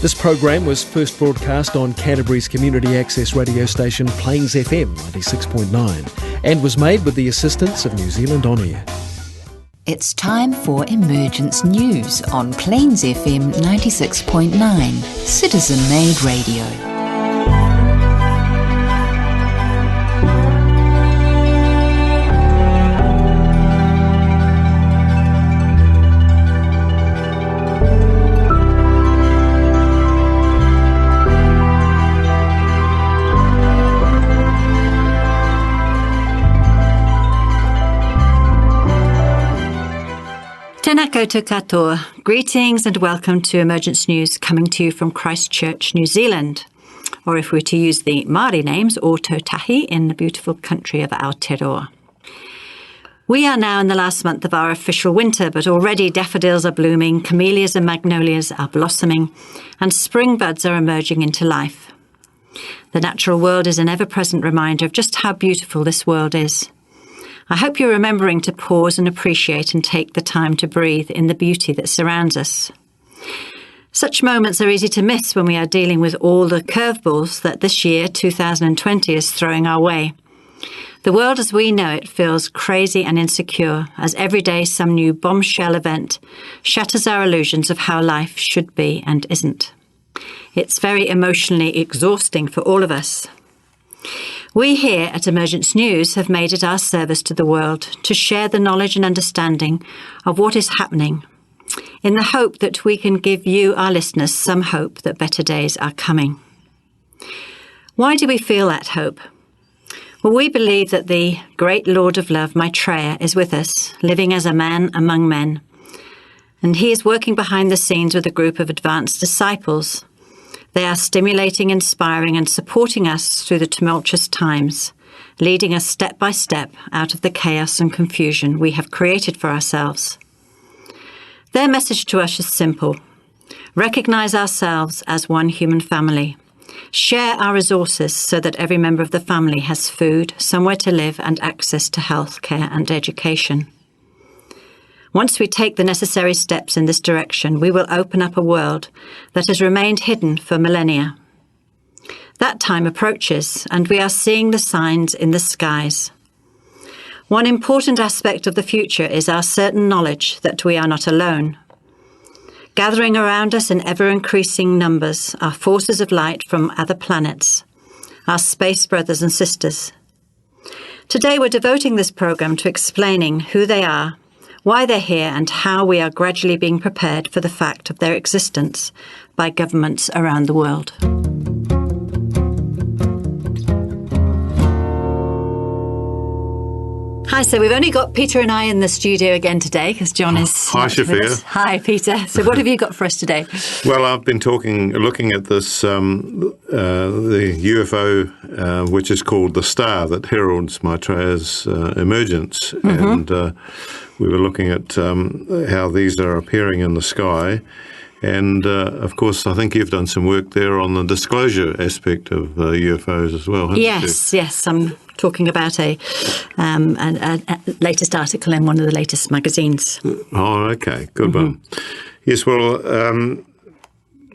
This program was first broadcast on Canterbury's community access radio station Plains FM 96.9 and was made with the assistance of New Zealand On Air. It's time for Emergence News on Plains FM 96.9, citizen-made radio. Tēnā koutou katoa. Greetings and welcome to Emergence News, coming to you from Christchurch, New Zealand. Or if we're to use the Māori names, o Tautahi, in the beautiful country of Aotearoa. We are now in the last month of our official winter, but already daffodils are blooming, camellias and magnolias are blossoming, and spring buds are emerging into life. The natural world is an ever-present reminder of just how beautiful this world is. I hope you're remembering to pause and appreciate and take the time to breathe in the beauty that surrounds us. Such moments are easy to miss when we are dealing with all the curveballs that this year, 2020, is throwing our way. The world as we know it feels crazy and insecure as every day some new bombshell event shatters our illusions of how life should be and isn't. It's very emotionally exhausting for all of us. We here at Emergence News have made it our service to the world to share the knowledge and understanding of what is happening, in the hope that we can give you, our listeners, some hope that better days are coming. Why do we feel that hope? Well, we believe that the great Lord of Love, Maitreya, is with us, living as a man among men. And he is working behind the scenes with a group of advanced disciples. They are stimulating, inspiring and supporting us through the tumultuous times, leading us step by step out of the chaos and confusion we have created for ourselves. Their message to us is simple. Recognize ourselves as one human family. Share our resources so that every member of the family has food, somewhere to live and access to health care and education. Once we take the necessary steps in this direction, we will open up a world that has remained hidden for millennia. That time approaches, and we are seeing the signs in the skies. One important aspect of the future is our certain knowledge that we are not alone. Gathering around us in ever-increasing numbers are forces of light from other planets, our space brothers and sisters. Today we're devoting this program to explaining who they are, why they're here, and how we are gradually being prepared for the fact of their existence by governments around the world. Hi, so we've only got Peter and I in the studio again today because John is Hi, Shafia. Hi, Peter. So what have you got for us today? Well, I've been looking at this, the UFO, which is called the Star, that heralds Maitreya's emergence. Mm-hmm. And we were looking at how these are appearing in the sky. And, of course, I think you've done some work there on the disclosure aspect of UFOs as well, haven't you? Yes. I'm talking about a latest article in one of the latest magazines. Oh, okay. Good one. Yes, well,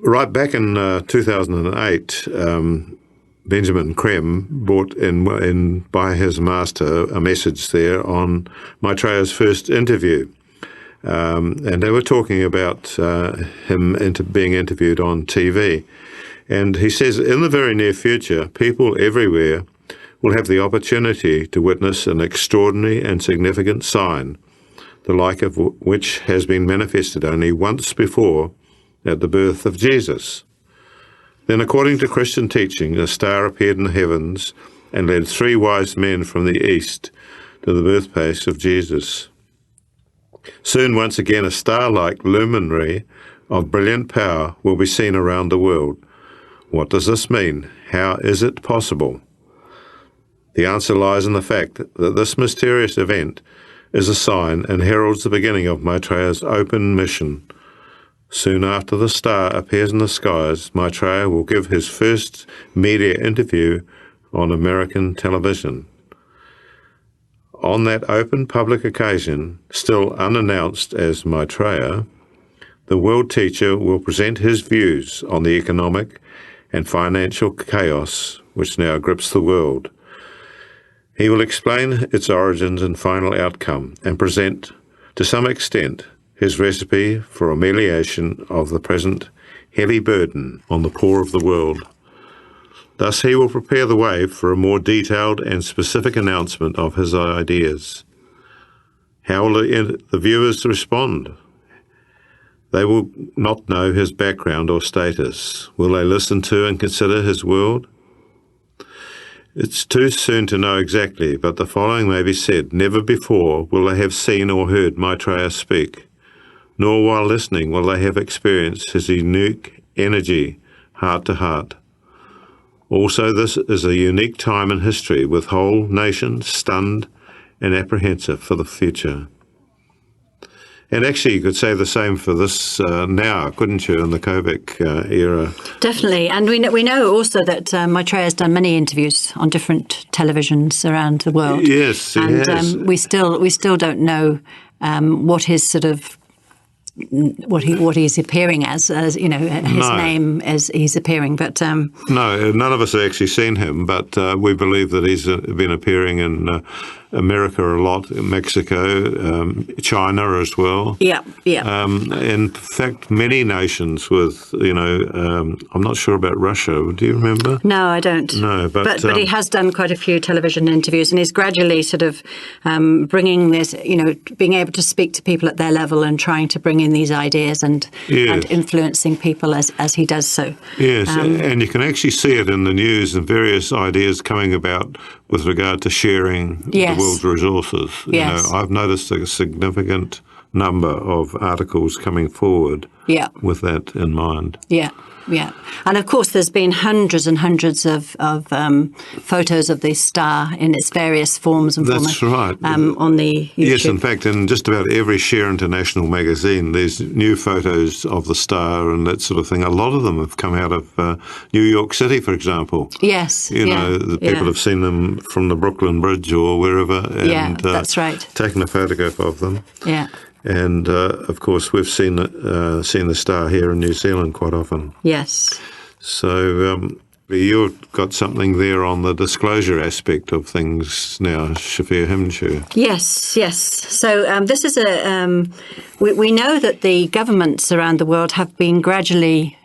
right back in 2008, Benjamin Krem brought in by his master a message there on Maitreya's first interview. And they were talking about him being interviewed on TV. And he says, in the very near future, people everywhere will have the opportunity to witness an extraordinary and significant sign, the like of which has been manifested only once before at the birth of Jesus. Then, according to Christian teaching, a star appeared in the heavens and led 3 wise men from the east to the birthplace of Jesus. Soon, once again, a star-like luminary of brilliant power will be seen around the world. What does this mean? How is it possible? The answer lies in the fact that this mysterious event is a sign and heralds the beginning of Maitreya's open mission. Soon after the star appears in the skies, Maitreya will give his first media interview on American television. On that open public occasion, still unannounced as Maitreya, the World Teacher will present his views on the economic and financial chaos which now grips the world. He will explain its origins and final outcome and present, to some extent, his recipe for amelioration of the present heavy burden on the poor of the world. Thus he will prepare the way for a more detailed and specific announcement of his ideas. How will the viewers respond? They will not know his background or status. Will they listen to and consider his world? It's too soon to know exactly, but the following may be said. Never before will they have seen or heard Maitreya speak, nor while listening will they have experienced his unique energy, heart to heart. Also, this is a unique time in history, with whole nations stunned and apprehensive for the future. And actually, you could say the same for this now, couldn't you, in the COVID era? Definitely. And we know also that Maitreya has done many interviews on different televisions around the world. Yes, he has. We still don't know what his sort of what he's appearing as his name as he's appearing, but no, none of us have actually seen him, but we believe that he's been appearing in America a lot, in Mexico, China as well. Yeah. In fact, many nations with, I'm not sure about Russia. Do you remember? No, I don't. No, but he has done quite a few television interviews, and he's gradually sort of bringing this, being able to speak to people at their level and trying to bring in these ideas and influencing people as he does so. Yes, and you can actually see it in the news and various ideas coming about with regard to sharing the world's resources. Yes. I've noticed a significant number of articles coming forward with that in mind. Yeah. And of course, there's been hundreds and hundreds of photos of the star in its various forms and That's right. On the YouTube. Yes, in fact, in just about every Share International magazine, there's new photos of the star and that sort of thing. A lot of them have come out of New York City, for example. Yes. The people have seen them from the Brooklyn Bridge or wherever. And, that's right. Taken a photograph of them. Yeah. And, of course, we've seen the star here in New Zealand quite often. Yes. So you've got something there on the disclosure aspect of things now, Shafir, haven't you? Yes. So this is we know that the governments around the world have been gradually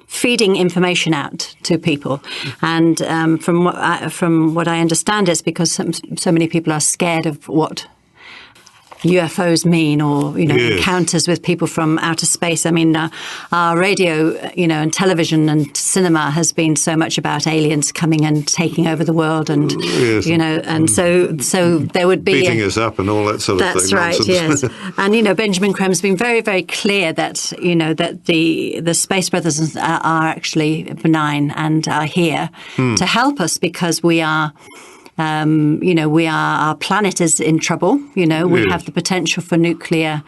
feeding information out to people, and from what I understand, it's because so many people are scared of what UFOs mean, or encounters with people from outer space. I mean, our radio, and television and cinema has been so much about aliens coming and taking over the world, and and so there would be beating us up and all that sort of thing. That's right. Yes, and Benjamin Creme's been very, very clear that that the Space Brothers are actually benign and are here to help us, because we are. Our planet is in trouble. We have the potential for nuclear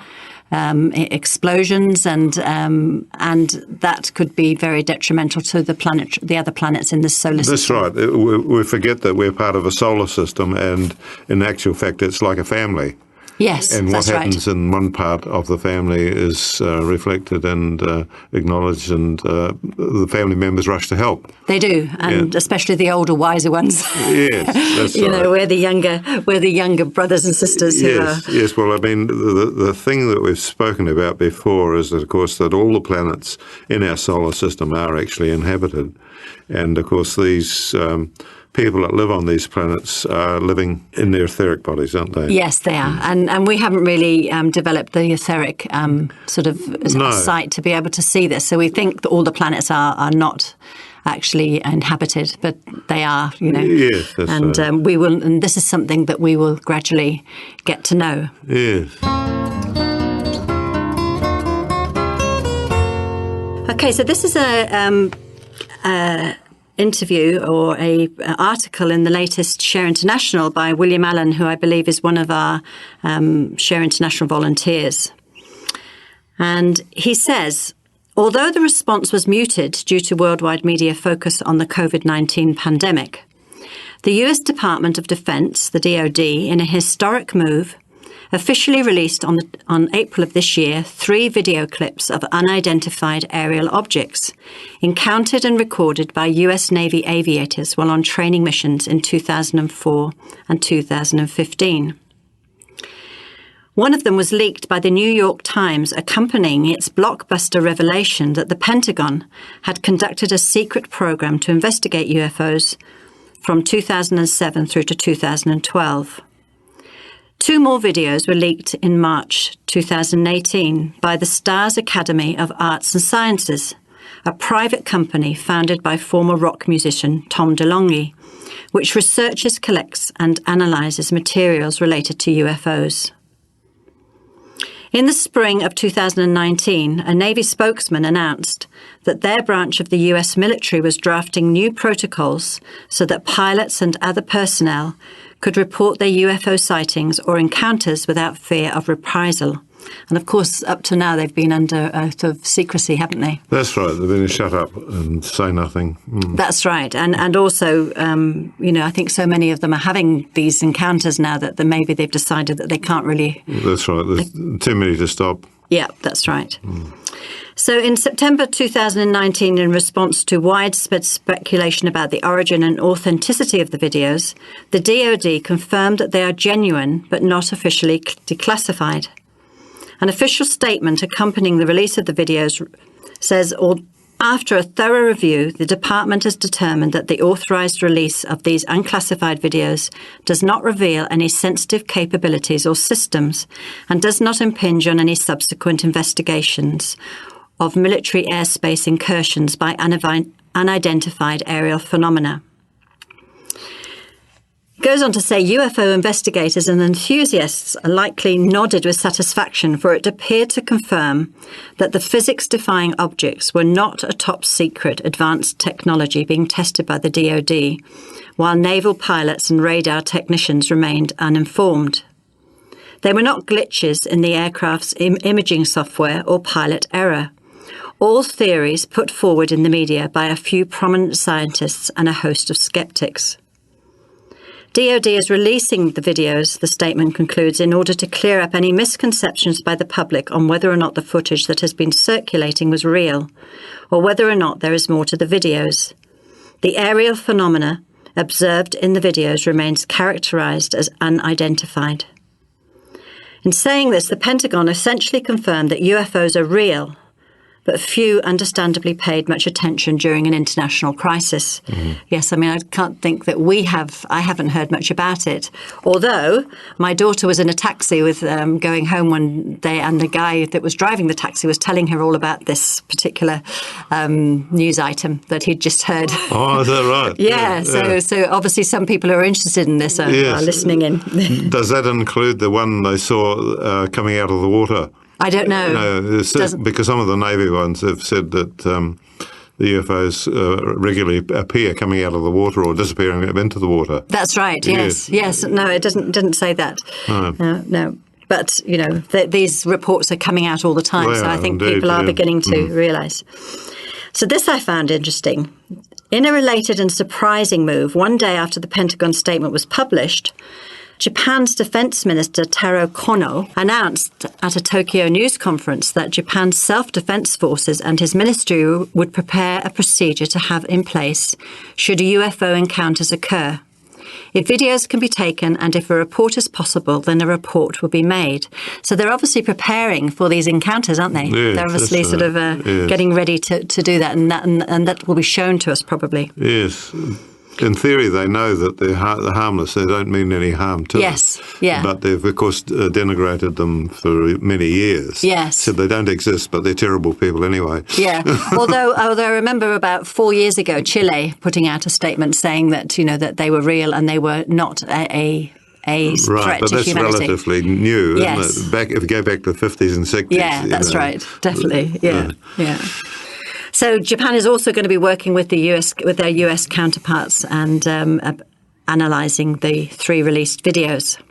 explosions, and that could be very detrimental to the other planets in the solar system. That's right. We forget that we're part of a solar system, and in actual fact, it's like a family. Yes, and what that's happens in one part of the family is reflected and acknowledged, and the family members rush to help. They do, and especially the older, wiser ones. Yes, that's right. We're the younger brothers and sisters. Yes. Well, I mean, the thing that we've spoken about before is that, of course, that all the planets in our solar system are actually inhabited, and of course these. People that live on these planets are living in their etheric bodies, aren't they? Yes, they are. And we haven't really developed the etheric sight to be able to see this. So we think that all the planets are not actually inhabited, but they are, Yes, that's and right. We will, and this is something that we will gradually get to know. Yes. Okay, so this is a interview or a article in the latest Share International by William Allen, who I believe is one of our Share International volunteers. And he says, although the response was muted due to worldwide media focus on the COVID-19 pandemic, the US Department of Defense, the DoD, in a historic move, officially released on April of this year 3 video clips of unidentified aerial objects encountered and recorded by US Navy aviators while on training missions in 2004 and 2015. One of them was leaked by the New York Times, accompanying its blockbuster revelation that the Pentagon had conducted a secret program to investigate UFOs from 2007 through to 2012. 2 more videos were leaked in March 2018 by the Stars Academy of Arts and Sciences, a private company founded by former rock musician Tom DeLonghi, which researches, collects and analyses materials related to UFOs. In the spring of 2019, a Navy spokesman announced that their branch of the US military was drafting new protocols so that pilots and other personnel could report their UFO sightings or encounters without fear of reprisal. And of course, up to now, they've been under oath of secrecy, haven't they? That's right. They've been shut up and say nothing. That's right. And also, I think so many of them are having these encounters now that maybe they've decided that they can't really... That's right. There's too many to stop. Yeah, that's right. So in September 2019, in response to widespread speculation about the origin and authenticity of the videos, the DoD confirmed that they are genuine but not officially declassified. An official statement accompanying the release of the videos says, after a thorough review, the department has determined that the authorized release of these unclassified videos does not reveal any sensitive capabilities or systems and does not impinge on any subsequent investigations of military airspace incursions by unidentified aerial phenomena. Goes on to say UFO investigators and enthusiasts likely nodded with satisfaction, for it appeared to confirm that the physics-defying objects were not a top-secret advanced technology being tested by the DoD, while naval pilots and radar technicians remained uninformed. They were not glitches in the aircraft's imaging software or pilot error. All theories put forward in the media by a few prominent scientists and a host of skeptics. DoD is releasing the videos, the statement concludes, in order to clear up any misconceptions by the public on whether or not the footage that has been circulating was real, or whether or not there is more to the videos. The aerial phenomena observed in the videos remains characterized as unidentified. In saying this, the Pentagon essentially confirmed that UFOs are real, but few understandably paid much attention during an international crisis. Yes, I mean, I can't think that I haven't heard much about it. Although my daughter was in a taxi with going home one day, and the guy that was driving the taxi was telling her all about this particular news item that he'd just heard. Oh, is that right? Yeah, so obviously some people who are interested in this are listening in. Does that include the one they saw coming out of the water? I don't know. No, because some of the Navy ones have said that the UFOs regularly appear coming out of the water or disappearing into the water. That's right. Yes. No, it didn't say that. No. But these reports are coming out all the time, so I think people are beginning to realise. So this I found interesting. In a related and surprising move, one day after the Pentagon statement was published, Japan's Defense Minister Taro Kono announced at a Tokyo news conference that Japan's self-defense forces and his ministry would prepare a procedure to have in place should UFO encounters occur. If videos can be taken and if a report is possible, then a report will be made. So they're obviously preparing for these encounters, aren't they? Yes, they're obviously sort of getting ready to do that, and that will be shown to us probably. Yes. In theory, they know that they're harmless. They don't mean any harm to us. Yeah. But they've, of course, denigrated them for many years. Yes. So they don't exist, but they're terrible people anyway. Yeah. Although I remember about 4 years ago, Chile putting out a statement saying that, that they were real and they were not a threat but to that's humanity. Relatively new, Yes. isn't it? If you go back to the 50s and 60s. Yeah, that's right. Definitely. Yeah. So Japan is also going to be working with their US counterparts and analysing the 3 released videos.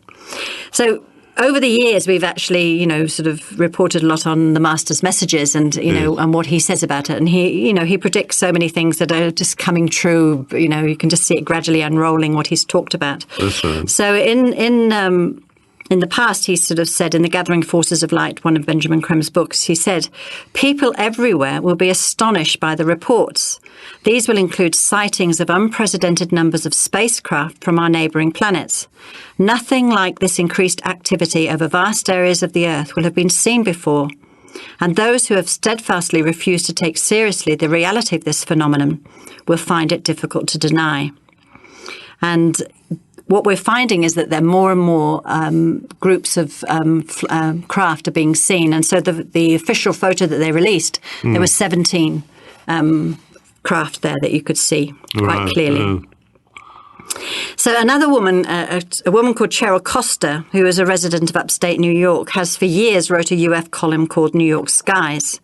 So over the years, we've actually, sort of reported a lot on the Master's messages and, and what he says about it. And he predicts so many things that are just coming true. You can just see it gradually unrolling what he's talked about. That's right. So in In the past, he sort of said in The Gathering Forces of Light, one of Benjamin Crem's books, he said, people everywhere will be astonished by the reports. These will include sightings of unprecedented numbers of spacecraft from our neighbouring planets. Nothing like this increased activity over vast areas of the Earth will have been seen before. And those who have steadfastly refused to take seriously the reality of this phenomenon will find it difficult to deny. And what we're finding is that there are more and more groups of craft are being seen. And so the official photo that they released, there were 17 craft there that you could see quite clearly. So another woman, a woman called Cheryl Costa, who is a resident of upstate New York, has for years wrote a UF column called New York Skies.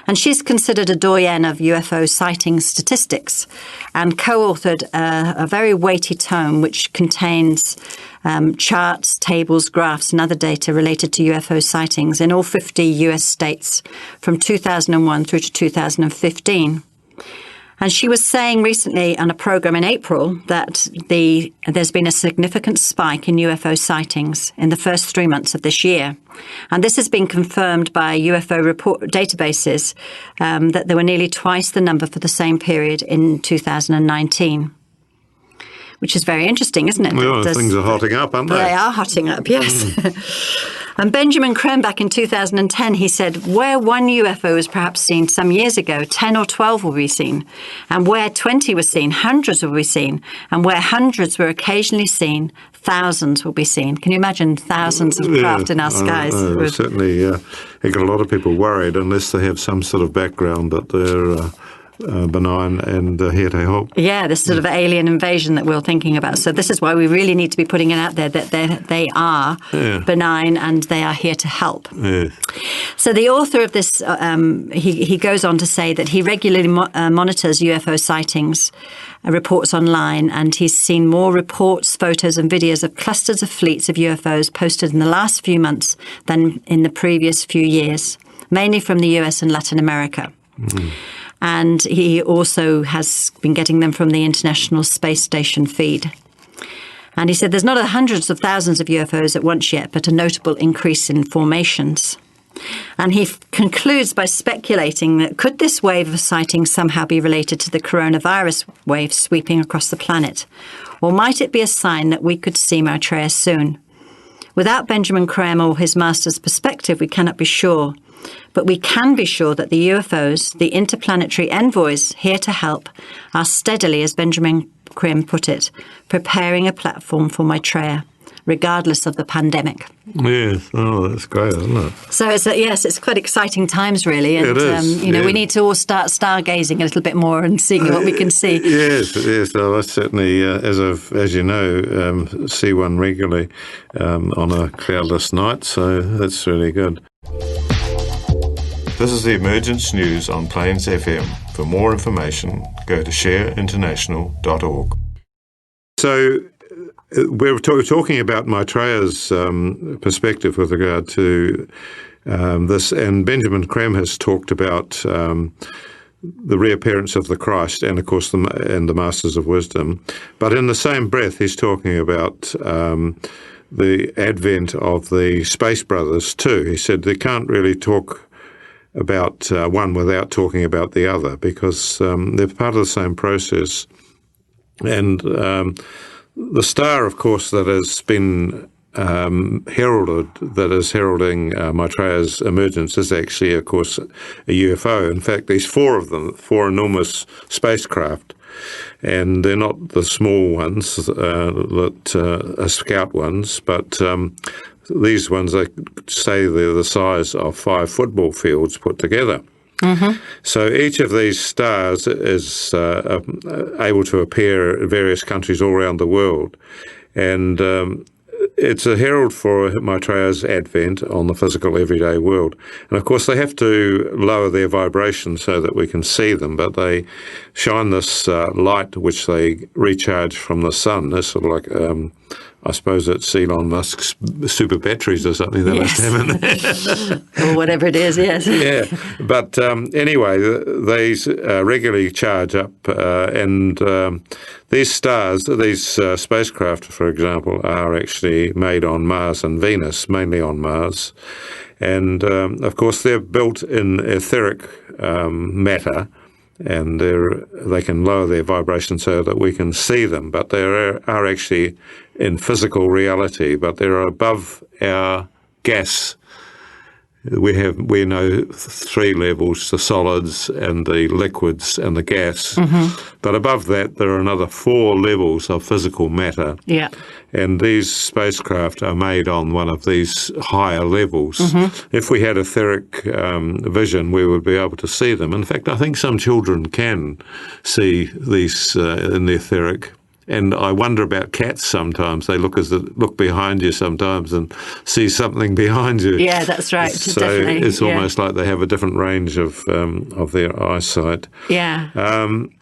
And she's considered a doyen of UFO sighting statistics and co-authored a very weighty tome which contains charts, tables, graphs and other data related to UFO sightings in all 50 US states from 2001 through to 2015. And she was saying recently on a program in April that there's been a significant spike in UFO sightings in the first 3 months of this year. And this has been confirmed by UFO report databases that there were nearly twice the number for the same period in 2019. Which is very interesting, isn't it? Well, things are hotting up, aren't they? They are hotting up, yes. And Benjamin Creme, back in 2010, he said, where one UFO was perhaps seen some years ago, 10 or 12 will be seen. And where 20 was seen, hundreds will be seen. And where hundreds were occasionally seen, thousands will be seen. Can you imagine thousands of craft in our skies? Certainly, it got a lot of people worried unless they have some sort of background that they're benign and here to help. Yeah, this sort of alien invasion that we're thinking about. So this is why we really need to be putting it out there that they are benign and they are here to help. Yes. So the author of this, he goes on to say that he regularly monitors UFO sightings, reports online, and he's seen more reports, photos and videos of clusters of fleets of UFOs posted in the last few months than in the previous few years, mainly from the US and Latin America. Mm. And he also has been getting them from the International Space Station feed. And he said there's not hundreds of thousands of UFOs at once yet, but a notable increase in formations. And he concludes by speculating that could this wave of sightings somehow be related to the coronavirus wave sweeping across the planet? Or might it be a sign that we could see Maitreya soon? Without Benjamin Creme or his master's perspective, we cannot be sure. But we can be sure that the UFOs, the interplanetary envoys here to help, are steadily, as Benjamin Creme put it, preparing a platform for Maitreya, regardless of the pandemic. Yes, that's great, isn't it? So it's quite exciting times, really. And, it is. We need to all start stargazing a little bit more and seeing what we can see. Yes. Well, I certainly, as you know, see one regularly on a cloudless night, so that's really good. This is the Emergence News on Plains FM. For more information, go to shareinternational.org. So we're talking about Maitreya's perspective with regard to this, and Benjamin Creme has talked about the reappearance of the Christ and, of course, the Masters of Wisdom. But in the same breath, he's talking about the advent of the Space Brothers too. He said they can't really talk about one without talking about the other, because they're part of the same process. And the star, of course, that has been heralded, that is heralding Maitreya's emergence, is actually, of course, a UFO. In fact, there's four of them, four enormous spacecraft. And they're not the small ones that are scout ones, but these ones, they say they're the size of 5 football fields put together. Mm-hmm. So each of these stars is able to appear in various countries all around the world. And it's a herald for Maitreya's advent on the physical everyday world. And of course, they have to lower their vibration so that we can see them, but they shine this light which they recharge from the sun. They're sort of like I suppose it's Elon Musk's super batteries or something they must have in there. Or whatever it is, yes. Yeah, but anyway, these regularly charge up, and these stars, these spacecraft, for example, are actually made on Mars and Venus, mainly on Mars. And, of course, they're built in etheric matter, and they can lower their vibration so that we can see them, but they are actually in physical reality, but they're above our gas. We know 3 levels, the solids and the liquids and the gas. But above that, there are another 4 levels of physical matter. Yeah. And these spacecraft are made on one of these higher levels. If we had etheric vision, we would be able to see them. In fact, I think some children can see these in the etheric. And I wonder about cats sometimes. They look behind you sometimes and see something behind you. Yeah, that's right. So definitely. it's almost like they have a different range of their eyesight. Yeah.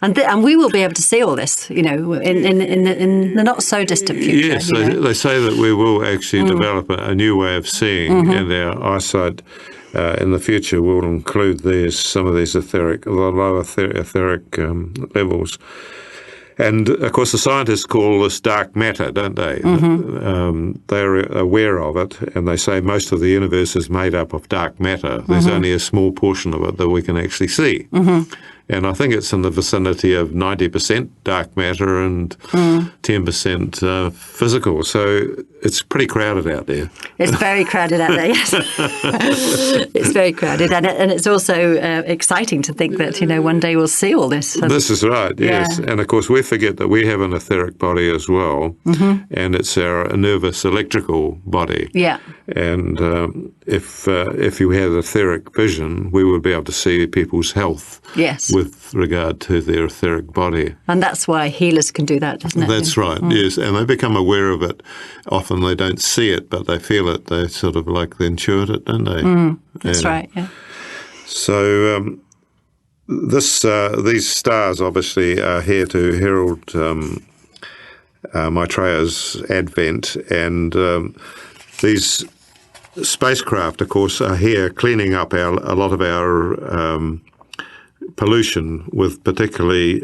And we will be able to see all this, in the not so distant future. Yes, they say that we will actually develop a new way of seeing, and our eyesight in the future will include some of these lower etheric levels. And, of course, the scientists call this dark matter, don't they? They're aware of it, and they say most of the universe is made up of dark matter. There's only a small portion of it that we can actually see. And I think it's in the vicinity of 90% dark matter and 10% physical. So it's pretty crowded out there. It's very crowded out there, yes. It's very crowded. And it's also exciting to think that, one day we'll see all this. This is right, yes. Yeah. And, of course, we forget that we have an etheric body as well, and it's our nervous electrical body. Yeah. And if you had etheric vision, we would be able to see people's health. Yes. With regard to their etheric body. And that's why healers can do that, doesn't it? That's right, yes. And they become aware of it. Often they don't see it, but they feel it. They sort of like they intuit it, don't they? That's right, yeah. So these stars obviously are here to herald Maitreya's advent, and these spacecraft, of course, are here cleaning up a lot of our pollution, particularly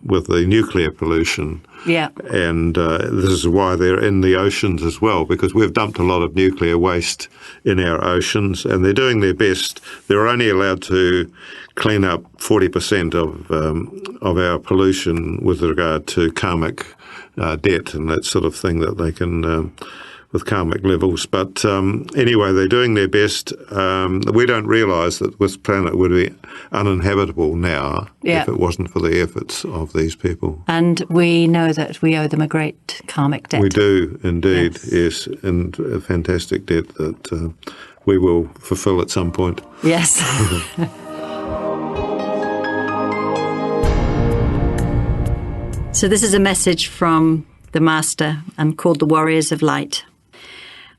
with the nuclear pollution. Yeah. And this is why they're in the oceans as well, because we've dumped a lot of nuclear waste in our oceans, and they're doing their best. They're only allowed to clean up 40% of our pollution with regard to karmic debt and that sort of thing that they can with karmic levels. But anyway, they're doing their best. We don't realise that this planet would be uninhabitable now if it wasn't for the efforts of these people. And we know that we owe them a great karmic debt. We do indeed, yes, and a fantastic debt that we will fulfil at some point. Yes. So this is a message from the Master and called the Warriors of Light.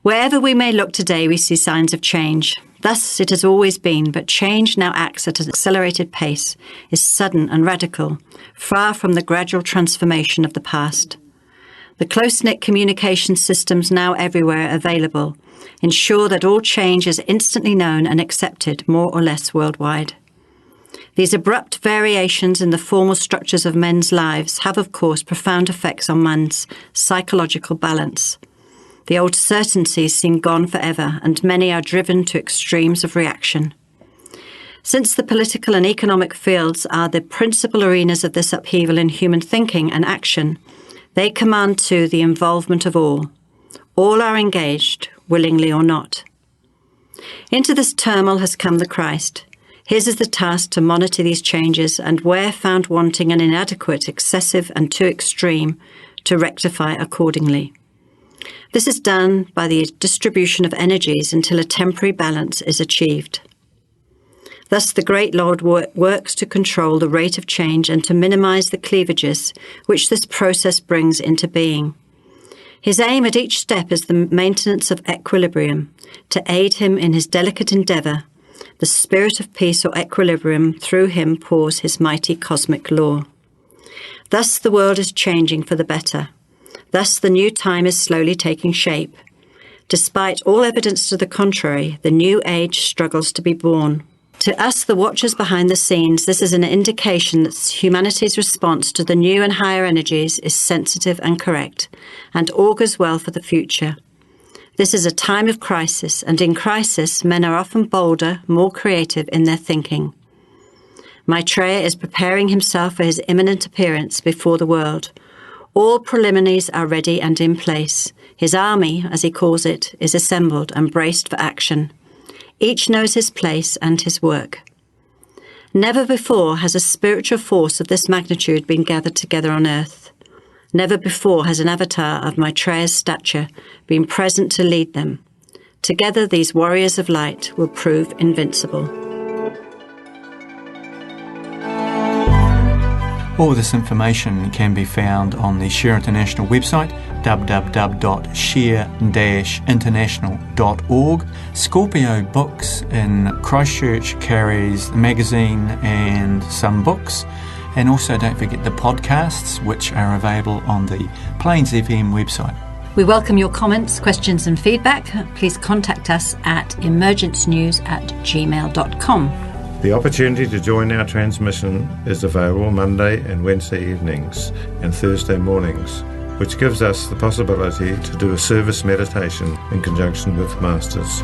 Wherever we may look today, we see signs of change. Thus it has always been, but change now acts at an accelerated pace, is sudden and radical, far from the gradual transformation of the past. The close-knit communication systems now everywhere available ensure that all change is instantly known and accepted more or less worldwide. These abrupt variations in the formal structures of men's lives have, of course, profound effects on man's psychological balance. The old certainties seem gone forever, and many are driven to extremes of reaction. Since the political and economic fields are the principal arenas of this upheaval in human thinking and action, they command too the involvement of all. All are engaged, willingly or not. Into this turmoil has come the Christ. His is the task to monitor these changes, and where found wanting and inadequate, excessive and too extreme, to rectify accordingly. This is done by the distribution of energies until a temporary balance is achieved. Thus the great Lord works to control the rate of change and to minimize the cleavages which this process brings into being. His aim at each step is the maintenance of equilibrium, to aid him in his delicate endeavor. The spirit of peace or equilibrium through him pours his mighty cosmic law. Thus the world is changing for the better. Thus, the new time is slowly taking shape. Despite all evidence to the contrary, the new age struggles to be born. To us, the watchers behind the scenes, this is an indication that humanity's response to the new and higher energies is sensitive and correct, and augurs well for the future. This is a time of crisis, and in crisis, men are often bolder, more creative in their thinking. Maitreya is preparing himself for his imminent appearance before the world. All preliminaries are ready and in place. His army, as he calls it, is assembled and braced for action. Each knows his place and his work. Never before has a spiritual force of this magnitude been gathered together on earth. Never before has an avatar of Maitreya's stature been present to lead them. Together, these warriors of light will prove invincible. All this information can be found on the Share International website, www.share-international.org. Scorpio Books in Christchurch carries the magazine and some books. And also don't forget the podcasts, which are available on the Plains FM website. We welcome your comments, questions and feedback. Please contact us at emergencenews@gmail.com. The opportunity to join our transmission is available Monday and Wednesday evenings and Thursday mornings, which gives us the possibility to do a service meditation in conjunction with Masters.